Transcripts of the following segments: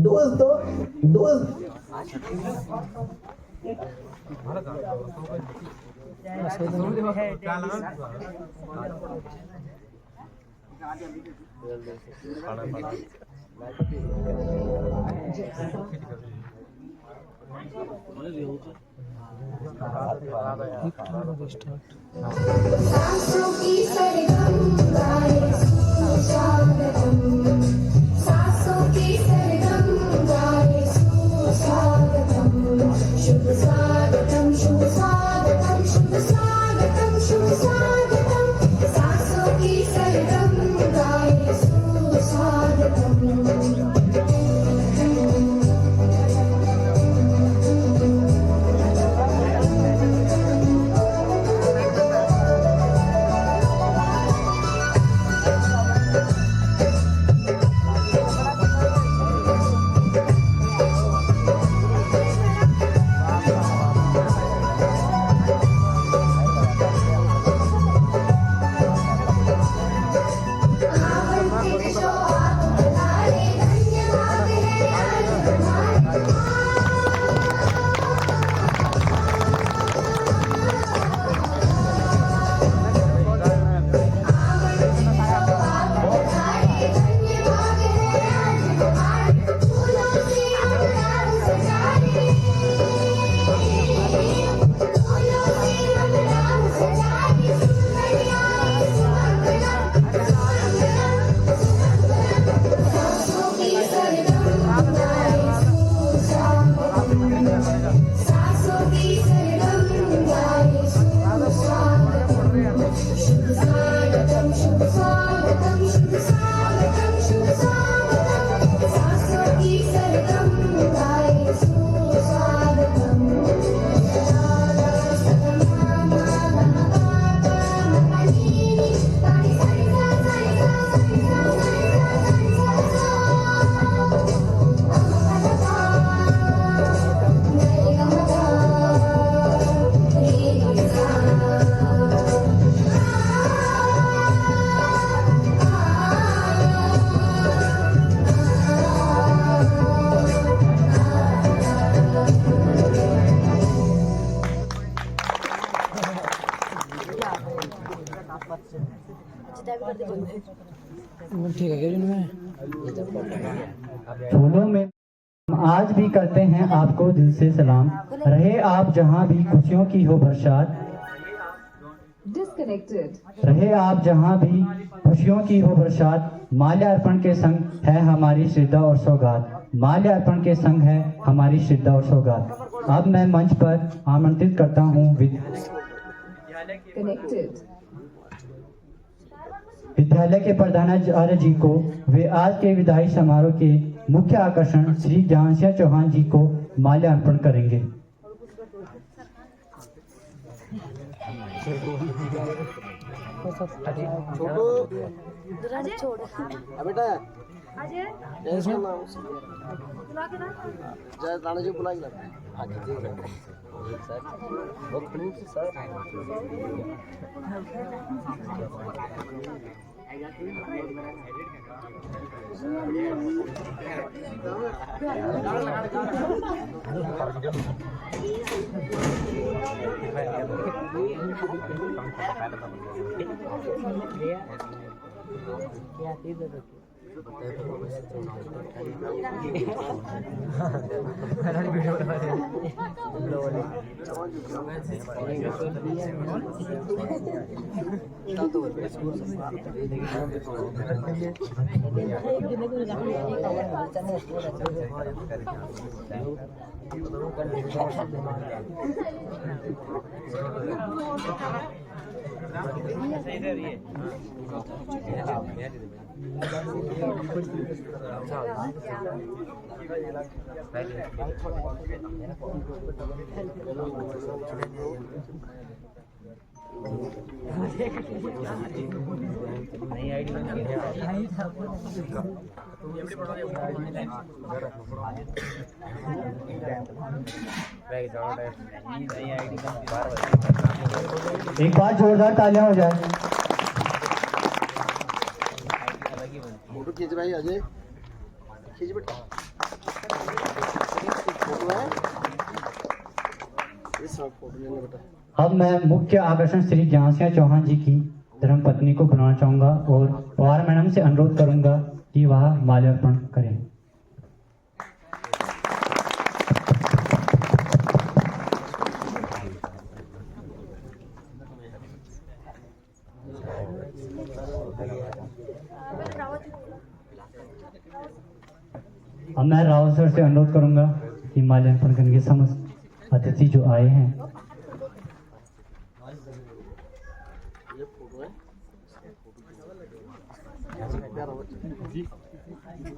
दोस्त सासों की सरगम गाए सुस्वागतम, सासों की सरगम गाए सुस्वागतम, शुभ स्वागतम शुभ स्वागतम शुभ स्वागतम शुभ स्वागतम, सासों की सरगम गाए सुस्वागतम। ठीक है। फूलों में आज भी करते हैं आपको दिल से सलाम। रहे आप जहां भी खुशियों की हो बरसात। Disconnected. रहे आप जहां भी खुशियों की हो बरसात। माल्यार्पण के संग है हमारी श्रद्धा और सौगात। माल्यार्पण के संग है हमारी श्रद्धा और सौगात। अब मैं मंच पर आमंत्रित करता हूं Connected. विद्यालय के प्रधानाचार्य जी को। वे आज के विदाई समारोह के मुख्य आकर्षण श्री जहांसिया चौहान जी को माल्यार्पण करेंगे। बेटा एक बार जोरदार तालियां हो जाए। फोटो खींच भाई अजय, खींच बेटा फोटो है, ये सब फोटो लेना बेटा। अब मैं मुख्य आकर्षण श्री जहांसिया चौहान जी की धर्मपत्नी को बुलाना चाहूंगा और पवार मैडम से अनुरोध करूंगा कि वह माल्यार्पण करें। अब मैं रावत सर से अनुरोध करूंगा कि माल्यार्पण करने के समस्त अतिथि जो आए हैं।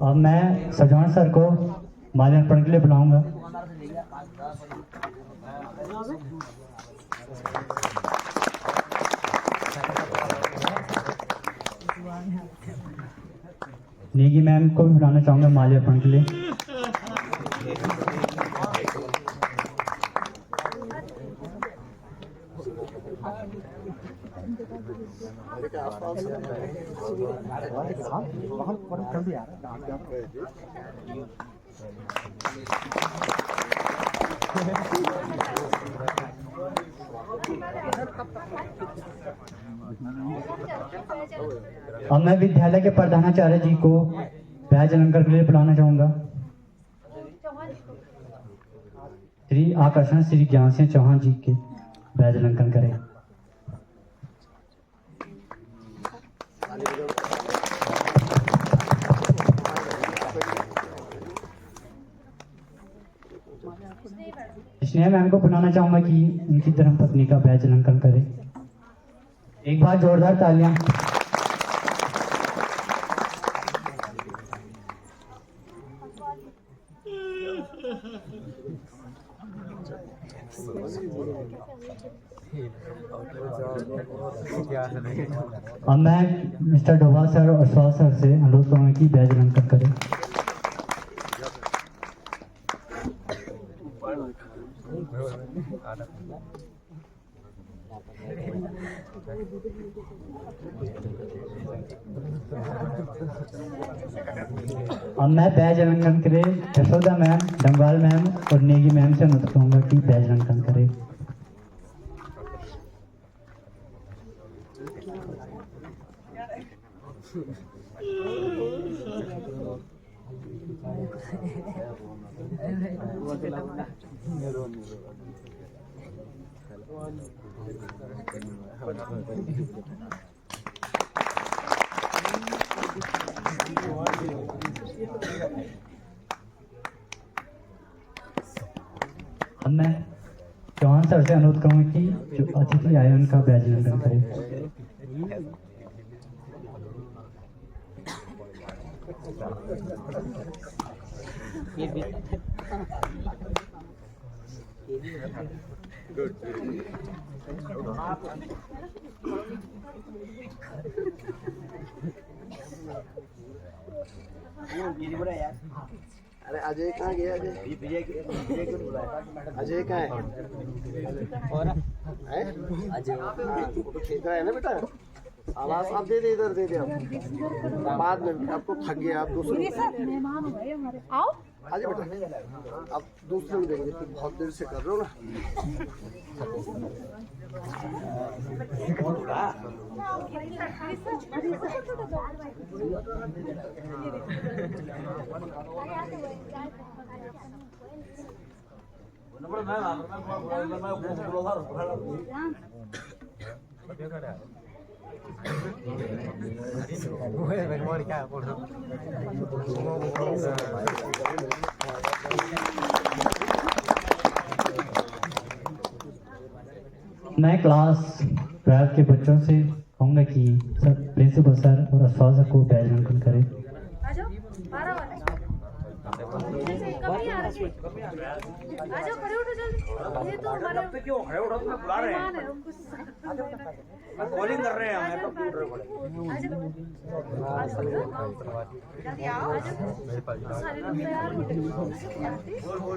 अब मैं सजवान सर को माल्यार्पण के लिए बुलाऊंगा। नेगी मैम को भी बुलाना चाहूंगा माल्यार्पण के लिए। अब मैं विद्यालय के प्रधानाचार्य जी को बैज अलंकार के लिए बुलाना चाहूंगा। श्री आकर्षण श्री ज्ञानसिंह चौहान जी के बैज अलंकार करें। स्नेहा मैम को बुलाना चाहूंगा कि उनकी धर्मपत्नी का बैज अलंकार करे। एक बार जोरदार तालियां। अब मैं मिस्टर डोभाल सर और स्वाल सर से अनुरोध करूंगा कि बैज अलंकार करें। अब मैं बैज अलंकरण करे यशोदा मैम, डंगवाल मैम और नेगी मैम से अनुरोध करूंगा कि बैज अलंकरण करे। अब मैं चौहान सर से अनुरोध करूंगा कि जो अतिथि आए उनका बैज नियंत्रण करें। अरे अजय कहाँ गया? अजय कहाँ है? अजय फोटो खींच रहा है ना बेटा? आवाज आप दे दे, इधर दे दे आप। बाद में आपको थक गया, आप दूसरे आओ आजा बेटा, आप दूसरे को देंगे, तुम बहुत देर से कर रहे हो ना। मैं क्लास 12 के बच्चों से कहूँगा कि सर प्रिंसिपल सर और अफसर को बैज नियंत्रण करें। आ जाओ 12 वाले कभी आ रहे आ जाओ, खड़े उठो जल्दी। ये तो हमारे क्यों खड़े उठो? तुम्हें बुला रहे मेहमान है, हैं, उनको कॉलिंग कर रहे हैं, हमें तो पूछ रहे पड़े। आ जाओ जल्दी आओ, आ जाओ सारे लोग तैयार हो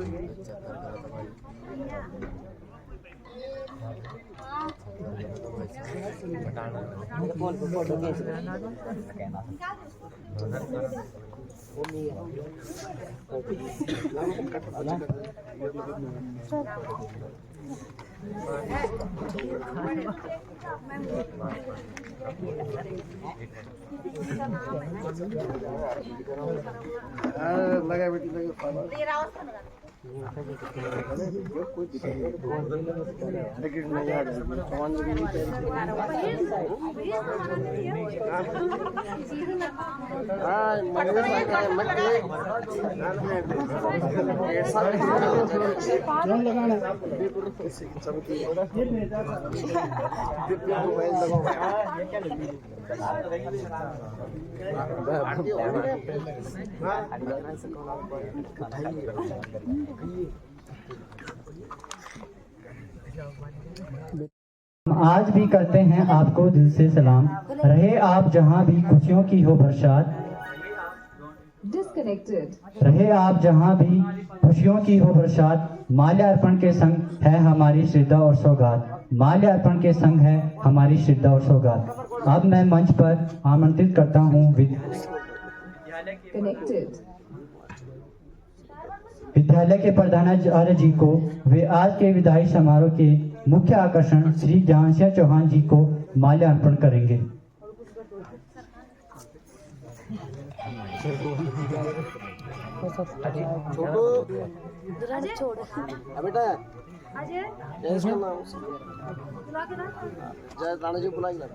लगा बेटी लगा लेकिन नहीं आ रहा सामान भी नहीं आज भी करते हैं आपको दिल से सलाम, रहे आप जहां भी खुशियों की हो बरसात। रहे आप जहां भी खुशियों की हो बरसात, माल्यार्पण के संग है हमारी श्रद्धा और सौगात। माल्यार्पण के संग है हमारी श्रद्धा और सौगात। अब मैं मंच पर आमंत्रित करता हूं विद्यालय के प्रधानाचार्य जी को। वे आज के विदाई समारोह के मुख्य आकर्षण श्री ज्ञानसिंह चौहान जी को माल्यार्पण करेंगे। बेटा अजय जय इसका नाम बुला के ना जय राणा जी बुलाई ना।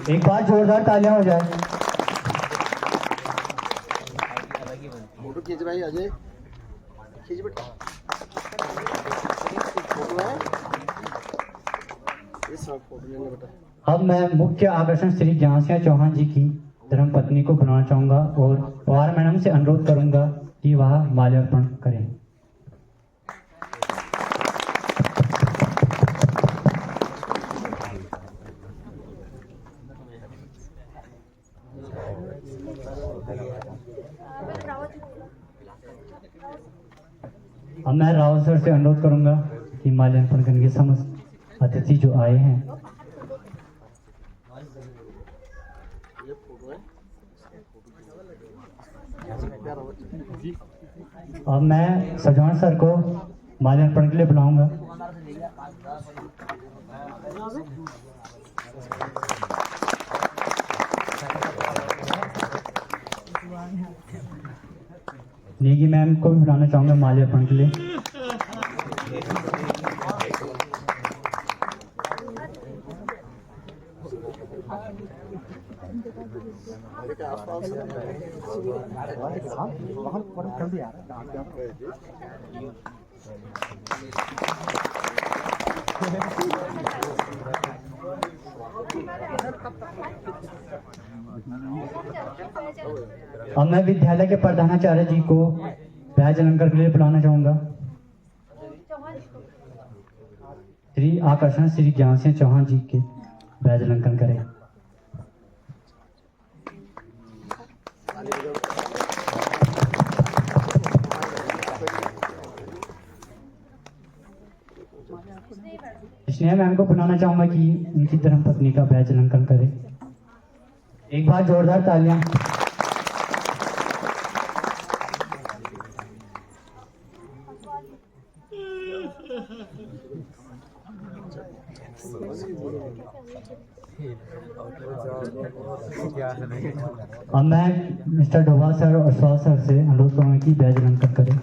एक बार जोरदार तालियां हो जाए। फोटो खींच भाई अजय, खींच बेटा फोटो है ये सब फोटो लेना बेटा। अब मैं मुख्य आकर्षण श्री ज्ञानसिंह चौहान जी की धर्मपत्नी को बुलाना चाहूंगा और पवार मैडम से अनुरोध करूंगा कि वह माल्यार्पण करें। अब मैं रावत सर से अनुरोध करूंगा कि माल्यार्पण करने के समस्त अतिथि जो आए हैं। ये फोटो है अब मैं सजवान सर को माल्यार्पण के लिए बुलाऊंगा। नेगी मैम को भी बुलाना चाहूंगा माल्यार्पण के लिए। के आसपास अब मैं विद्यालय के प्रधानाचार्य जी को बैज अलंकार के लिए बुलाना चाहूंगा। श्री आकर्षण श्री ज्ञानसिंह चौहान जी के बैज अलंकन करें। स्नेहा मैम को बुलाना चाहूंगा कि उनकी धर्मपत्नी का बैज अलंकन करे। एक बार जोरदार तालियां। अब मैं मिस्टर डोभाल सर और स्वाल सर से अनुरोध करूंगा कि बैज अलंकन करें।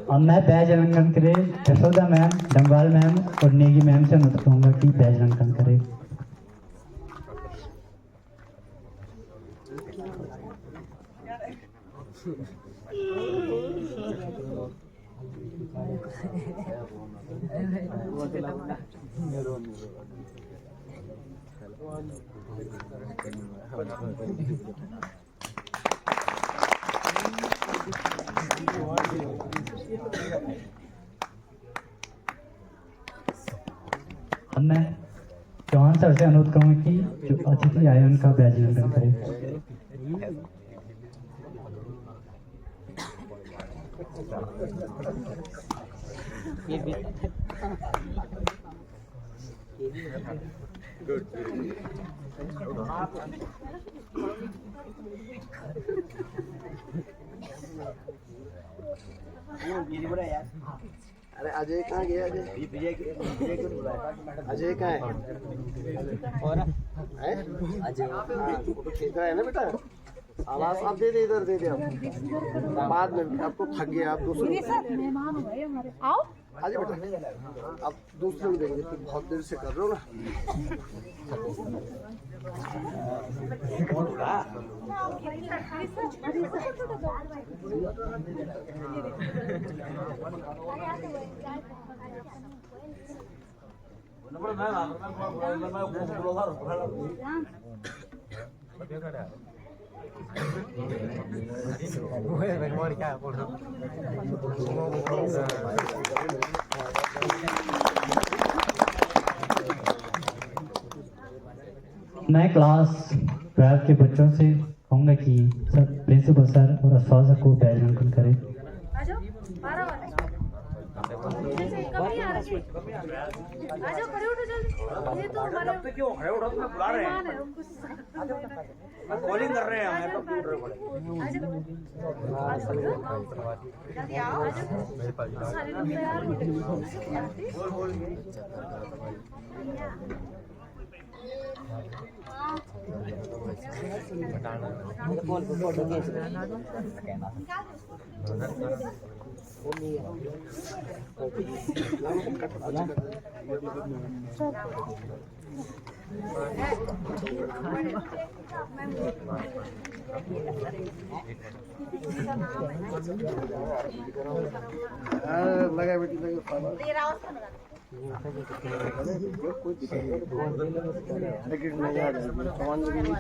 अब मैं बैज अलंकन करे यशोदा मैम, डंगवाल मैम और नेगी मैम से अनुरोध करूंगा कि बैज अलंकन करे। अब मैं चौहान सर से अनुरोध करूंगा कि जो अतिथि आए उनका बैज अलंकन करें। अरे अजय कहाँ गया? अजय कहाँ है? अजय फोटो खींच रहा है ना बेटा। आवाज आप दे दे, इधर दे दे आप बाद में। आपको थक गया आप दूसरे मेहमान हो गए हमारे, आओ आजा बेटा, आप दूसरे में देंगे तो बहुत देर से कर रहे हो ना। मैं क्लास 12 के बच्चों से कहूँगा कि सब प्रिंसिपल सर और अस्वाल सर को बैज अलंकन करें। जाओ खड़े उठो जल्दी। ये तो हमारे पे क्यों खड़े उठो, तुम्हें बुला रहे हैं। मेहमान है, उनको कॉलिंग कर रहे हैं हमें कंप्यूटर पर। जल्दी आओ। सारे लोग तैयार हो गए। लगा बेटी लगा टिकट नहीं आ रहा सामान भी नहीं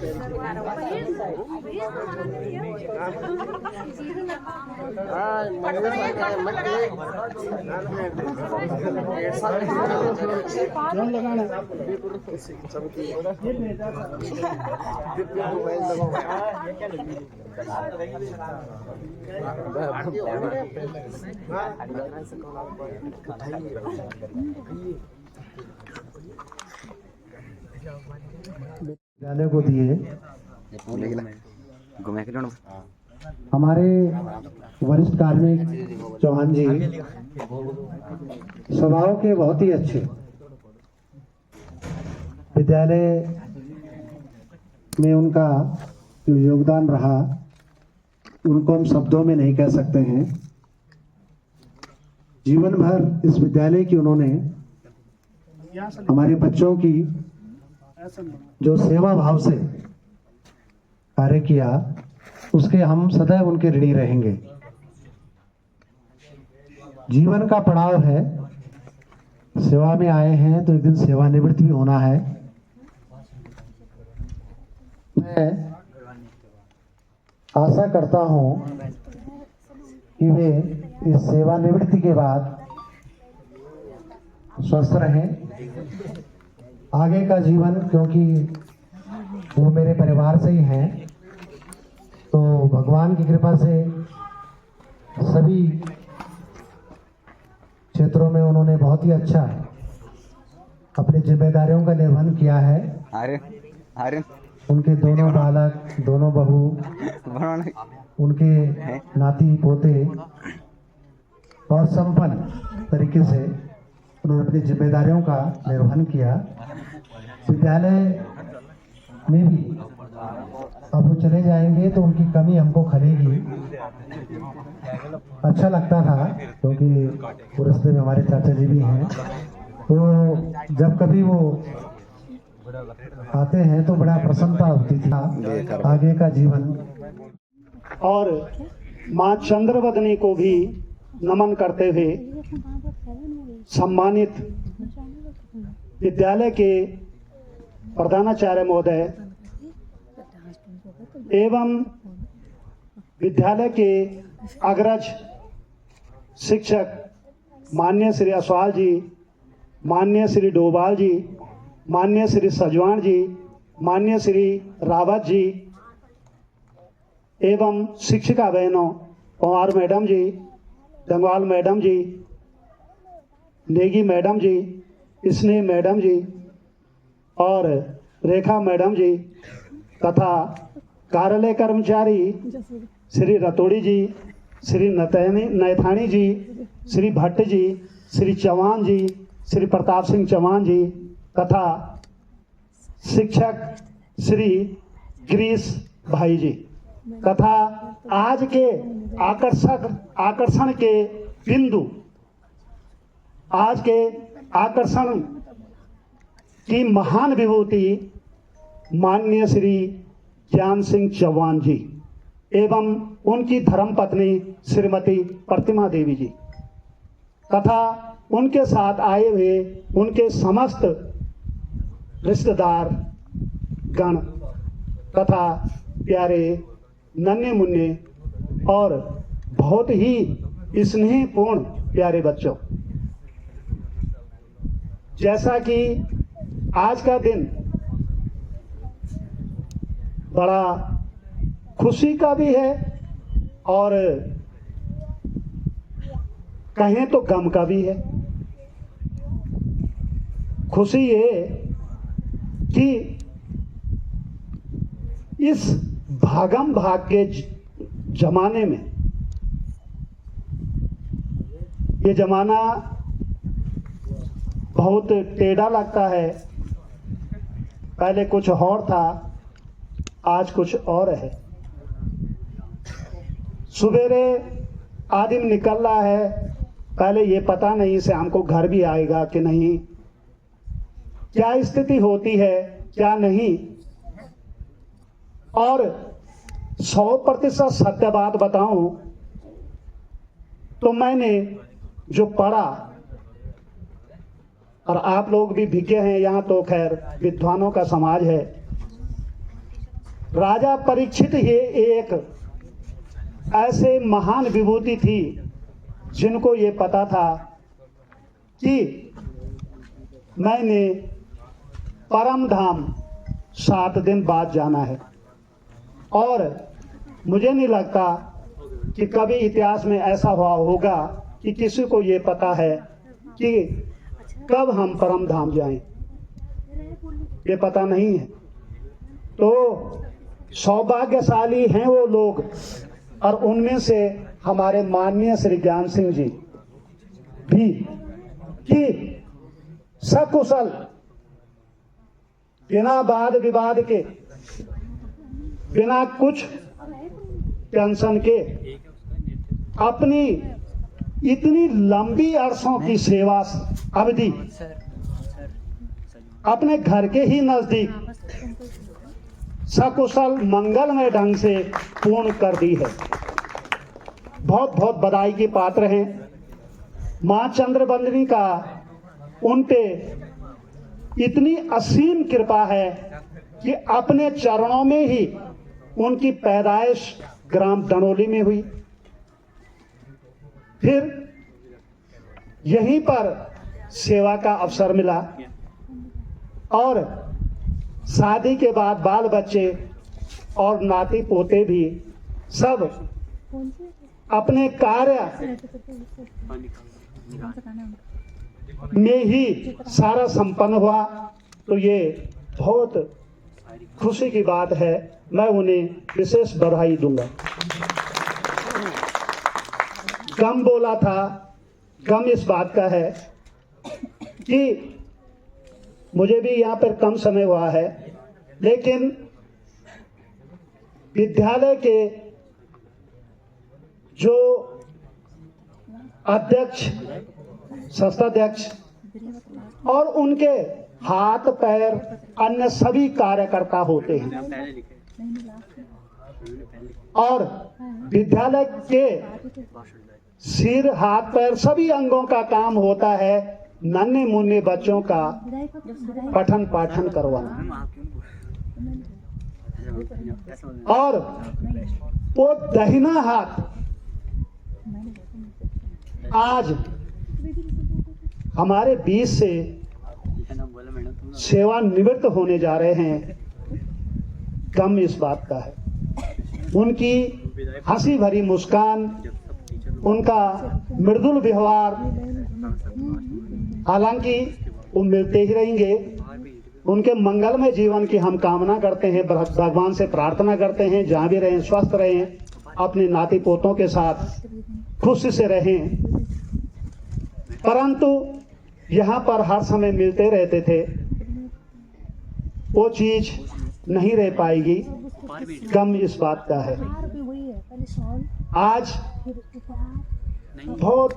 विद्यालय को दिए हमारे वरिष्ठ कार्मिक चौहान जी स्वभाव के बहुत ही अच्छे, विद्यालय में उनका जो योगदान रहा उनको हम शब्दों में नहीं कह सकते हैं। जीवन भर इस विद्यालय की उन्होंने हमारे बच्चों की जो सेवा भाव से कार्य किया उसके हम सदैव उनके ऋणी रहेंगे। जीवन का पड़ाव है, सेवा में आए हैं तो एक दिन सेवानिवृत्त भी होना है। मैं आशा करता हूं कि वे इस सेवानिवृत्ति के बाद स्वस्थ रहें, आगे का जीवन, क्योंकि वो मेरे परिवार से ही हैं, तो भगवान की कृपा से सभी क्षेत्रों में उन्होंने बहुत ही अच्छा अपनी जिम्मेदारियों का निर्वहन किया है। उनके दोनों बालक, दोनों बहू, उनके नाती पोते और संपन्न तरीके से उन्होंने अपनी जिम्मेदारियों का निर्वहन किया। विद्यालय में भी अब वो चले जाएंगे तो उनकी कमी हमको खलेगी। अच्छा लगता था क्योंकि वो रास्ते में हमारे चाचा जी भी हैं, तो जब कभी वो आते हैं तो बड़ा प्रसन्नता होती थी आगे का जीवन। और माँ चंद्रवदनी को भी नमन करते हुए सम्मानित विद्यालय के प्रधानाचार्य महोदय एवं विद्यालय के अग्रज शिक्षक माननीय श्री असवाल जी, माननीय श्री डोभाल जी, माननीय श्री सजवान जी, माननीय श्री रावत जी एवं शिक्षिका बहनों, पवार मैडम जी, डंगवाल मैडम जी, नेगी मैडम जी, स्नेह मैडम जी और रेखा मैडम जी तथा कार्यालय कर्मचारी श्री रतोड़ी जी, श्री नैथानी जी, श्री भट्ट जी, श्री चौहान जी, श्री प्रताप सिंह चौहान जी तथा शिक्षक श्री गिरीश भाई जी तथा आज के आकर्षण के बिंदु, आज के आकर्षण की महान विभूति माननीय श्री ज्ञान सिंह चौहान जी एवं उनकी धर्मपत्नी श्रीमती प्रतिमा देवी जी तथा उनके साथ आए हुए उनके समस्त रिश्तेदार गण तथा प्यारे नन्हे मुन्ने और बहुत ही स्नेहपूर्ण प्यारे बच्चों, जैसा कि आज का दिन बड़ा खुशी का भी है और कहें तो गम का भी है। खुशी ये कि इस भागम भाग के जमाने में, ये जमाना बहुत टेढ़ा लगता है। पहले कुछ और था, आज कुछ और है। सवेरे आदमी निकल रहा है, पहले ये पता नहीं से हमको घर भी आएगा कि नहीं, क्या स्थिति होती है क्या नहीं। और 100% सत्य बात बताऊं तो मैंने जो पढ़ा, और आप लोग भी भिज्ञ हैं, यहाँ तो खैर विद्वानों का समाज है। राजा परीक्षित ही एक ऐसे महान विभूति थी जिनको ये पता था कि मैंने परम धाम 7 दिन बाद जाना है। और मुझे नहीं लगता कि कभी इतिहास में ऐसा हुआ होगा कि किसी को ये पता है कि कब हम परम धाम जाएं, ये पता नहीं है। तो सौभाग्यशाली हैं वो लोग, और उनमें से हमारे माननीय श्री ज्ञान सिंह जी भी, कि सकुशल बिना वाद विवाद के, बिना कुछ टेंशन के, अपनी इतनी लंबी अरसों की सेवा अवधि अपने घर के ही नजदीक सकुशल मंगलमय ढंग से पूर्ण कर दी है। बहुत बहुत बधाई के पात्र हैं। मां चंद्रबंदनी का उन पे इतनी असीम कृपा है कि अपने चरणों में ही उनकी पैदाइश ग्राम दनोली में हुई। फिर यहीं पर सेवा का अवसर मिला, और शादी के बाद बाल बच्चे और नाती पोते भी सब अपने कार्य में ही सारा संपन्न हुआ। तो ये बहुत खुशी की बात है, मैं उन्हें विशेष बधाई दूंगा। गम बोला था, गम इस बात का है कि मुझे भी यहाँ पर कम समय हुआ है, लेकिन विद्यालय के जो अध्यक्ष, संस्थाध्यक्ष और उनके हाथ पैर अन्य सभी कार्यकर्ता होते हैं, और विद्यालय के सिर हाथ पैर सभी अंगों का काम होता है नन्हे मुन्ने बच्चों का पठन पाठन करवाना। और वो दाहिना हाथ आज हमारे बीच से सेवानिवृत्त होने जा रहे हैं। गम इस बात का है, उनकी हंसी भरी मुस्कान, उनका मृदुल व्यवहार, हालांकि वो मिलते ही रहेंगे। उनके मंगलमय जीवन की हम कामना करते हैं, भगवान से प्रार्थना करते हैं जहाँ भी रहें स्वस्थ रहें, अपने नाती पोतों के साथ खुशी से रहें। परंतु यहाँ पर हर समय मिलते रहते थे, वो चीज नहीं रह पाएगी। गम इस बात का है। आज बहुत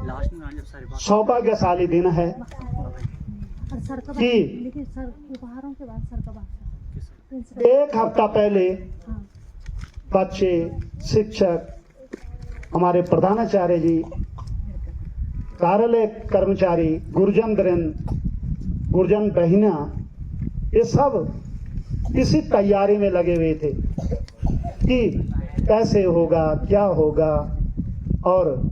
सौभाग्यशाली दिन है कि 1 हफ्ता पहले बच्चे, शिक्षक, हमारे प्रधानाचार्य जी, कार्यालय कर्मचारी, गुरुजन बहिना, ये सब इसी तैयारी में लगे हुए थे कि कैसे होगा, क्या होगा। और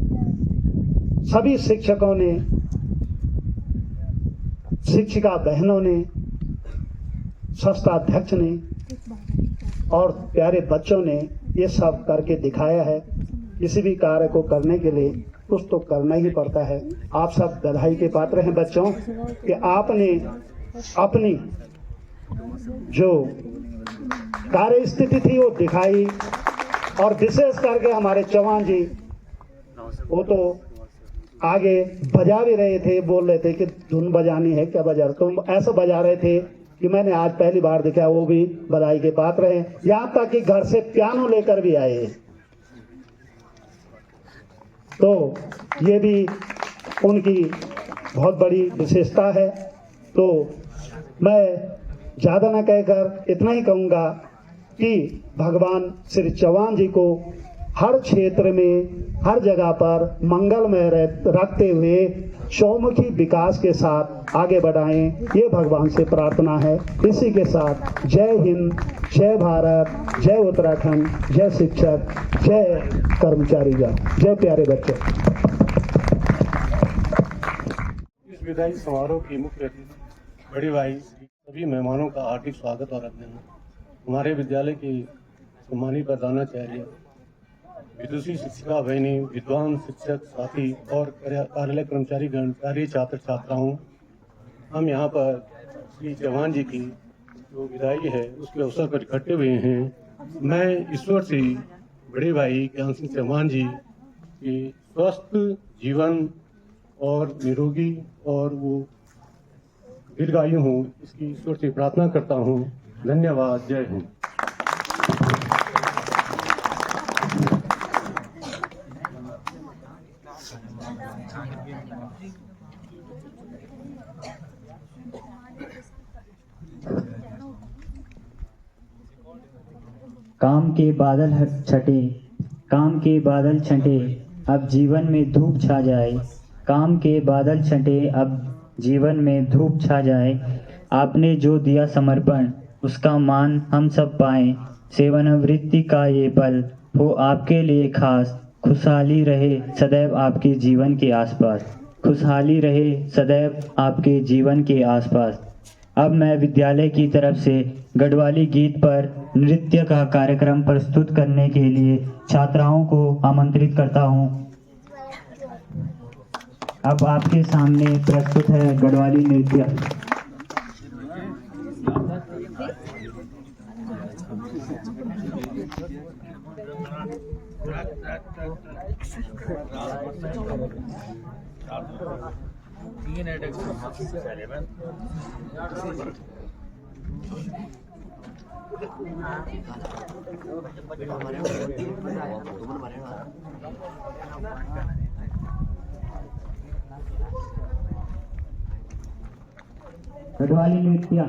सभी शिक्षकों ने, शिक्षिका बहनों ने, संस्थाध्यक्ष ने और प्यारे बच्चों ने ये सब करके दिखाया है। किसी भी कार्य को करने के लिए कुछ तो करना ही पड़ता है। आप सब बधाई के पात्र हैं बच्चों कि आपने अपनी जो कार्य स्थिति थी वो दिखाई, और विशेष करके हमारे चौहान जी वो तो आगे बजा भी रहे थे, बोल रहे थे कि धुन बजानी है क्या बजा रहे, तो ऐसा बजा रहे थे कि मैंने आज पहली बार देखा। वो भी बधाई के पात्र हैं, यहाँ तक कि घर से पियानो लेकर भी आए। तो ये भी उनकी बहुत बड़ी विशेषता है। तो मैं ज़्यादा न कहकर इतना ही कहूँगा कि भगवान श्री चौहान जी को हर क्षेत्र में, हर जगह पर मंगलमय रखते हुए चौमुखी विकास के साथ आगे बढ़ाएं, ये भगवान से प्रार्थना है। इसी के साथ जय हिंद, जय भारत, जय उत्तराखंड, जय शिक्षक, जय कर्मचारीगण, जय प्यारे बच्चों। इस विदाई समारोह की मुख्य अतिथि बड़े भाई सभी मेहमानों का हार्दिक स्वागत और अभिनंदन। हमारे विद्यालय की सम्मानित प्रधानाचार्य, विदुषी शिक्षिका बहनी, विद्वान शिक्षक साथी और कार्यालय कर्मचारी गण, सारे छात्र छात्राओं, हम यहाँ पर श्री चौहान जी की जो विदाई है उसके अवसर पर इकट्ठे हुए हैं। मैं ईश्वर से बड़े भाई ज्ञान सिंह चौहान जी की स्वस्थ जीवन और निरोगी और वो दीर्घायु हूँ, इसकी ईश्वर से प्रार्थना करता हूँ। धन्यवाद। जय हिंद। काम के बादल छटे, काम के बादल छटे, अब जीवन में धूप छा जाए। काम के बादल छटे, अब जीवन में धूप छा जाए। आपने जो दिया समर्पण, उसका मान हम सब पाएं। सेवानिवृत्ति का ये पल हो आपके लिए खास। खुशहाली रहे सदैव आपके जीवन के आसपास। खुशहाली रहे सदैव आपके जीवन के आसपास। अब मैं विद्यालय की तरफ से गढ़वाली गीत पर नृत्य का कार्यक्रम प्रस्तुत करने के लिए छात्राओं को आमंत्रित करता हूं। अब आपके सामने प्रस्तुत है गढ़वाली नृत्य। गढ़वाली नृत्य।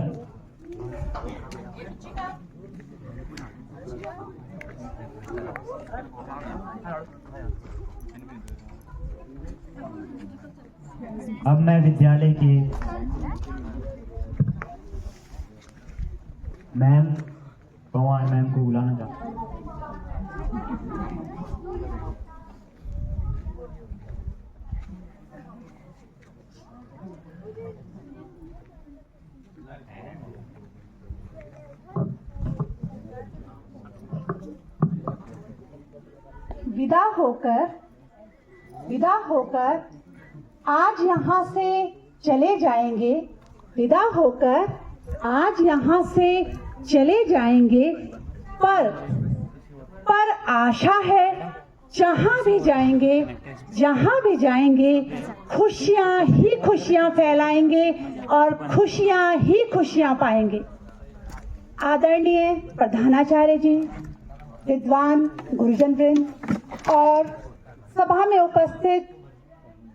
अब मैं विद्यालय की मैम पवार मैम को बुलाना चाहता हूँ। विदा होकर आज यहाँ से चले जाएंगे। विदा होकर आज यहाँ से चले जाएंगे, पर आशा है जहाँ भी जाएंगे खुशियाँ ही खुशियाँ फैलाएंगे और खुशियाँ ही खुशियाँ पाएंगे। आदरणीय प्रधानाचार्य जी, विद्वान गुरुजन वृंद और सभा में उपस्थित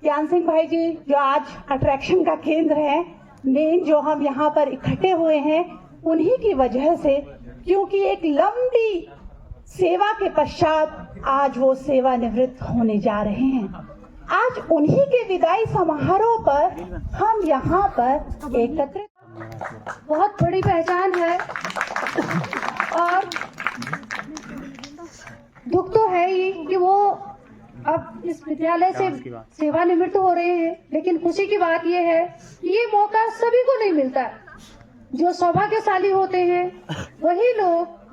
ज्ञान सिंह भाई जी, जो आज अट्रैक्शन का केंद्र है, मेन जो हम यहाँ पर इकट्ठे हुए हैं उन्हीं की वजह से, क्योंकि एक लंबी सेवा के पश्चात आज वो सेवानिवृत्त होने जा रहे हैं। आज उन्हीं के विदाई समारोह पर हम यहाँ पर एकत्रित, बहुत बड़ी पहचान है और दुख तो है ही कि वो अब इस विद्यालय से सेवानिवृत्त हो रहे हैं, लेकिन खुशी की बात यह है कि ये मौका सभी को नहीं मिलता। जो सौभाग्यशाली होते हैं वही लोग